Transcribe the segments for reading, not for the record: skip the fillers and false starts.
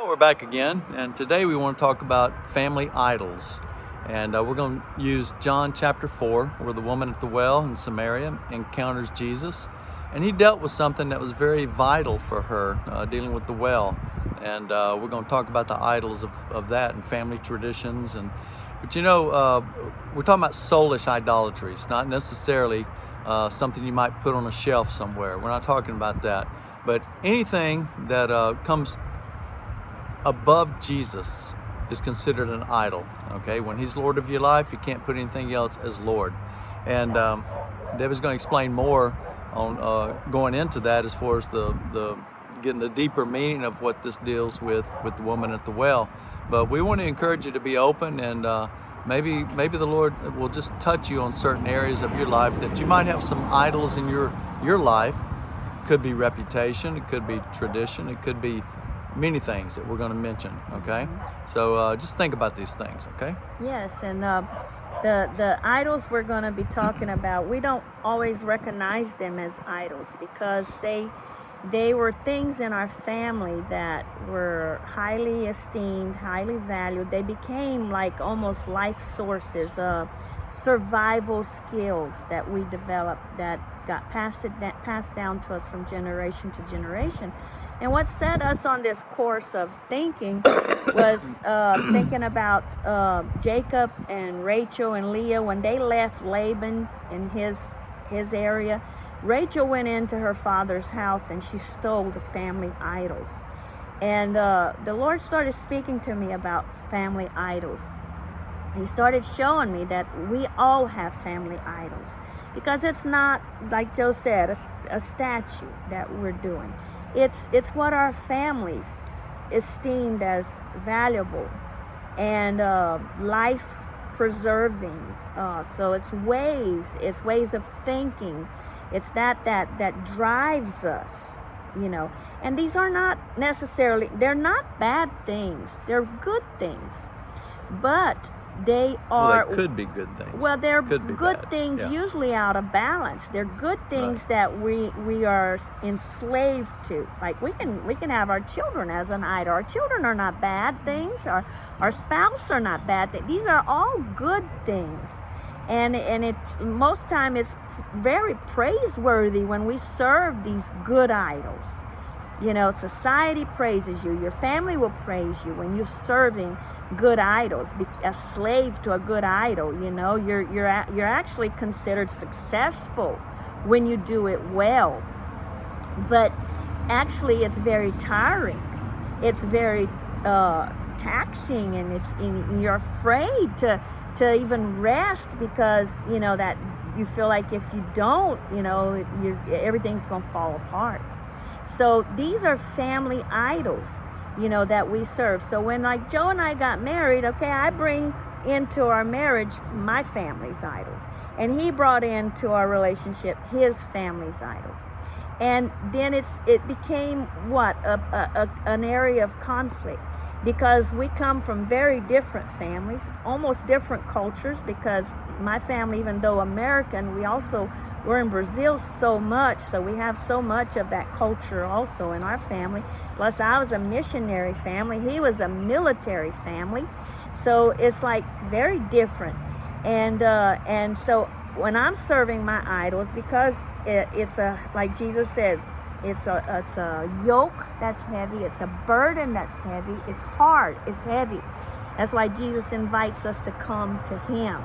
Well, we're back again, and today we want to talk about family idols. And we're going to use John chapter 4, where the woman at the well in Samaria encounters Jesus. And he dealt with something that was very vital for her, dealing with the well. And we're going to talk about the idols of that and family traditions. But we're talking about soulish idolatries, not necessarily something you might put on a shelf somewhere. We're not talking about that. But anything that comes above Jesus is considered an idol. Okay, when he's Lord of your life, you can't put anything else as Lord. And Debbie's going to explain more on going into that as far as the getting the deeper meaning of what this deals with the woman at the well. But we want to encourage you to be open, and maybe the Lord will just touch you on certain areas of your life that you might have some idols in your life. It could be reputation, it could be tradition, it could be many things that we're going to mention. Okay, so just think about these things. Okay. Yes, and the idols we're going to be talking about, we don't always recognize them as idols because they were things in our family that were highly esteemed, highly valued. They became like almost life sources, survival skills that we developed that got passed down to us from generation to generation. And what set us on this course of thinking was thinking about Jacob and Rachel and Leah when they left Laban in his area. Rachel went into her father's house and she stole the family idols. And the Lord started speaking to me about family idols. He started showing me that we all have family idols because it's not, like Joe said, a statue that we're doing. It's what our families esteemed as valuable and life preserving. So it's ways of thinking. It's that drives us, And these are not necessarily, they're not bad things. They're good things. But they are... Well, they could be good things. Well, they're good bad. things, yeah. Usually out of balance. They're good things Right. that we are enslaved to. Like we can have our children as an idol. Our children are not bad things. Our spouse are not bad things. These are all good things. And it's most time it's very praiseworthy when we serve these good idols. Society praises you. Your family will praise you when you're serving good idols. Be a slave to a good idol. You're actually considered successful when you do it well. But actually, it's very tiring. It's very taxing, and you're afraid to even rest because that you feel like if you don't, everything's gonna fall apart. So these are family idols, that we serve. So when like Joe and I got married, okay, I bring into our marriage my family's idol, and he brought into our relationship his family's idols, and then it became an area of conflict because we come from very different families, almost different cultures. Because my family, even though American, we're in Brazil so much, so we have so much of that culture also in our family. Plus, I was a missionary family, he was a military family, so it's like very different. And so when I'm serving my idols, because it's like Jesus said, it's a yoke that's heavy. It's a burden that's heavy. It's hard. It's heavy. That's why Jesus invites us to come to him,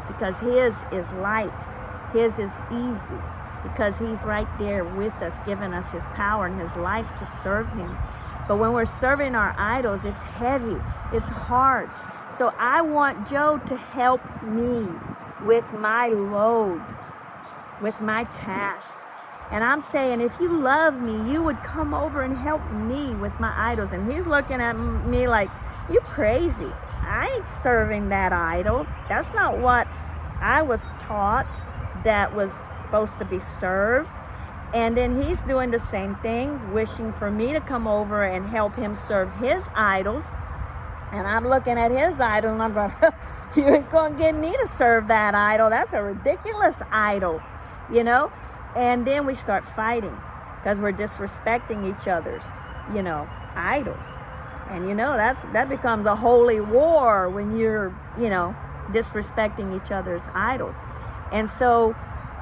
because his is light. His is easy, because he's right there with us, giving us his power and his life to serve him. But when we're serving our idols, it's heavy. It's hard. So I want Joe to help me with my load, with my task. And I'm saying, if you love me, you would come over and help me with my idols. And he's looking at me like, you crazy. I ain't serving that idol. That's not what I was taught that was supposed to be served. And then he's doing the same thing, wishing for me to come over and help him serve his idols. And I'm looking at his idol and I'm going, you ain't going to get me to serve that idol. That's a ridiculous idol, And then we start fighting because we're disrespecting each other's, idols. And that becomes a holy war when you're, disrespecting each other's idols. And so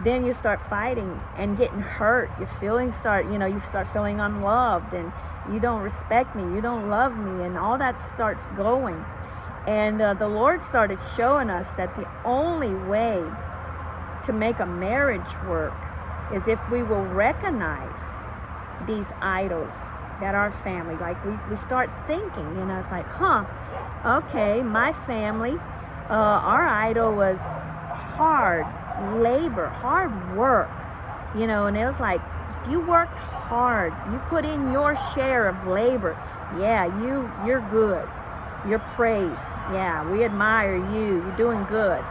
then you start fighting and getting hurt. Your feelings you start feeling unloved, and you don't respect me, you don't love me, and all that starts going. And the Lord started showing us that the only way to make a marriage work is if we will recognize these idols that our family, like we start thinking, it's like, okay, my family, our idol was hard labor, hard work, and it was like, if you worked hard, you put in your share of labor, you're good, you're praised, we admire you, you're doing good.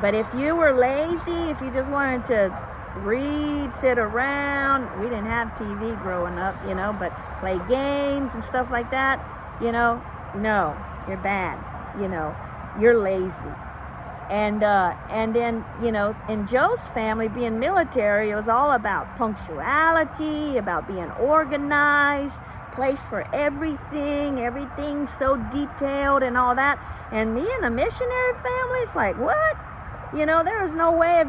But if you were lazy, if you just wanted to read, sit around, we didn't have TV growing up, but play games and stuff like that, no, you're bad, you're lazy. And then, in Joe's family, being military, it was all about punctuality, about being organized, place for everything so detailed and all that. And me and a missionary family, it's like, what? There was no way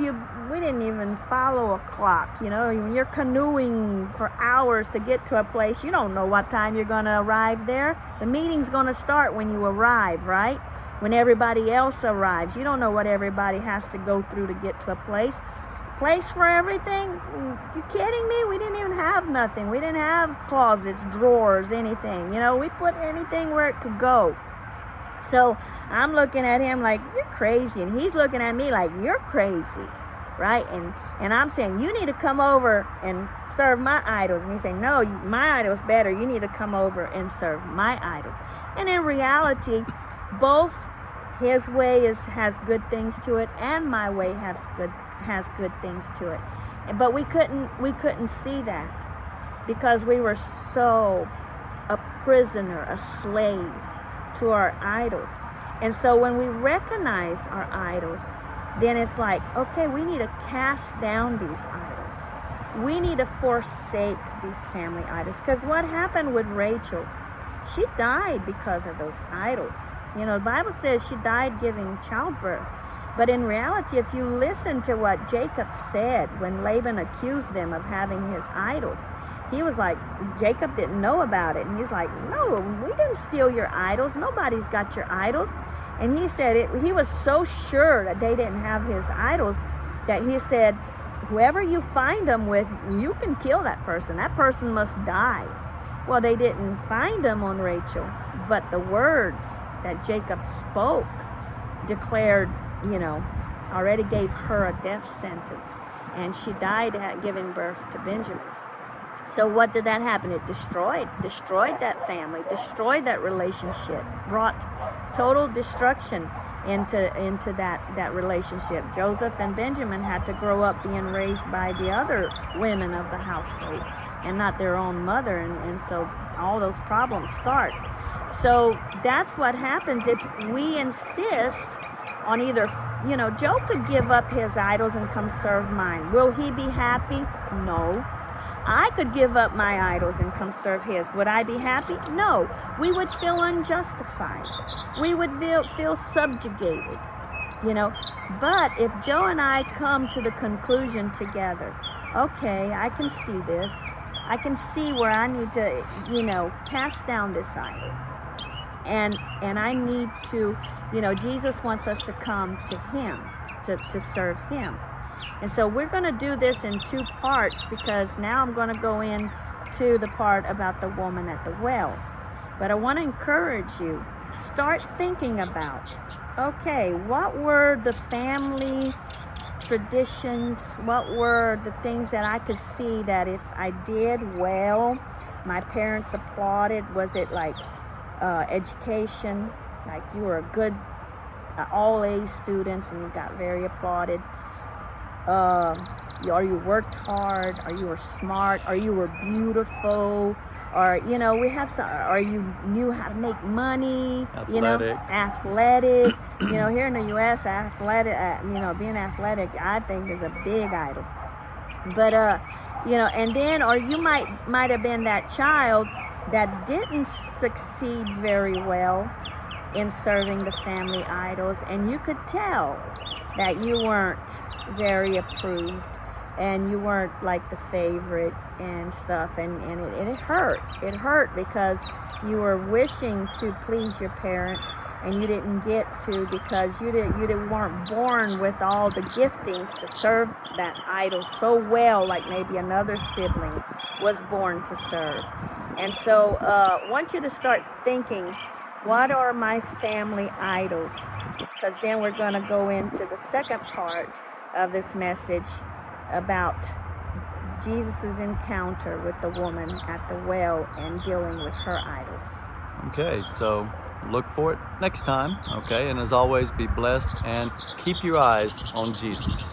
we didn't even follow a clock. When you're canoeing for hours to get to a place, you don't know what time you're going to arrive there. The meeting's going to start when you arrive, right? When everybody else arrives. You don't know what everybody has to go through to get to a place. Place for everything? You kidding me? We didn't even have nothing. We didn't have closets, drawers, anything. We put anything where it could go. So I'm looking at him like, you're crazy. And he's looking at me like, you're crazy, right? And I'm saying, you need to come over and serve my idols. And he's saying, no, my idol's better. You need to come over and serve my idol. And in reality, both his way has good things to it, and my way has good things to it. But we couldn't see that because we were so a prisoner, a slave to our idols. And so when we recognize our idols, then it's like, okay, we need to cast down these idols. We need to forsake these family idols. Because what happened with Rachel? She died because of those idols. The Bible says she died giving childbirth. But in reality, if you listen to what Jacob said when Laban accused them of having his idols, he was like, Jacob didn't know about it. And he's like, no, we didn't steal your idols. Nobody's got your idols. And he said he was so sure that they didn't have his idols that he said, whoever you find them with, you can kill that person. That person must die. Well, they didn't find them on Rachel, but the words that Jacob spoke declared, already gave her a death sentence. And she died giving birth to Benjamin. So what did that happen? It destroyed that family, destroyed that relationship, brought total destruction into that relationship. Joseph and Benjamin had to grow up being raised by the other women of the household and not their own mother, and so all those problems start. So that's what happens if we insist on either, Joe could give up his idols and come serve mine. Will he be happy? No. I could give up my idols and come serve his. Would I be happy? No. We would feel unjustified. We would feel subjugated, But if Joe and I come to the conclusion together, okay, I can see this. I can see where I need to, cast down this idol. And I need to, Jesus wants us to come to him, to serve him. And so we're going to do this in two parts, because now I'm going to go into the part about the woman at the well. But I want to encourage you, start thinking about, okay, what were the family traditions? What were the things that I could see that if I did well, my parents applauded? Was it like education, like you were a good all A students and you got very applauded? Or you worked hard, or you were smart, or you were beautiful, or we have some, or you knew how to make money, athletic. Here in the U.S., athletic, being athletic, I think is a big idol. But and then, or you might have been that child that didn't succeed very well in serving the family idols, and you could tell that you weren't very approved and you weren't like the favorite and stuff, and it hurt because you were wishing to please your parents and you didn't get to, because you weren't born with all the giftings to serve that idol so well like maybe another sibling was born to serve. And so I want you to start thinking, what are my family idols? Because then we're going to go into the second part of this message about Jesus's encounter with the woman at the well and dealing with her idols. Okay, so look for it next time. Okay, and as always, be blessed and keep your eyes on Jesus.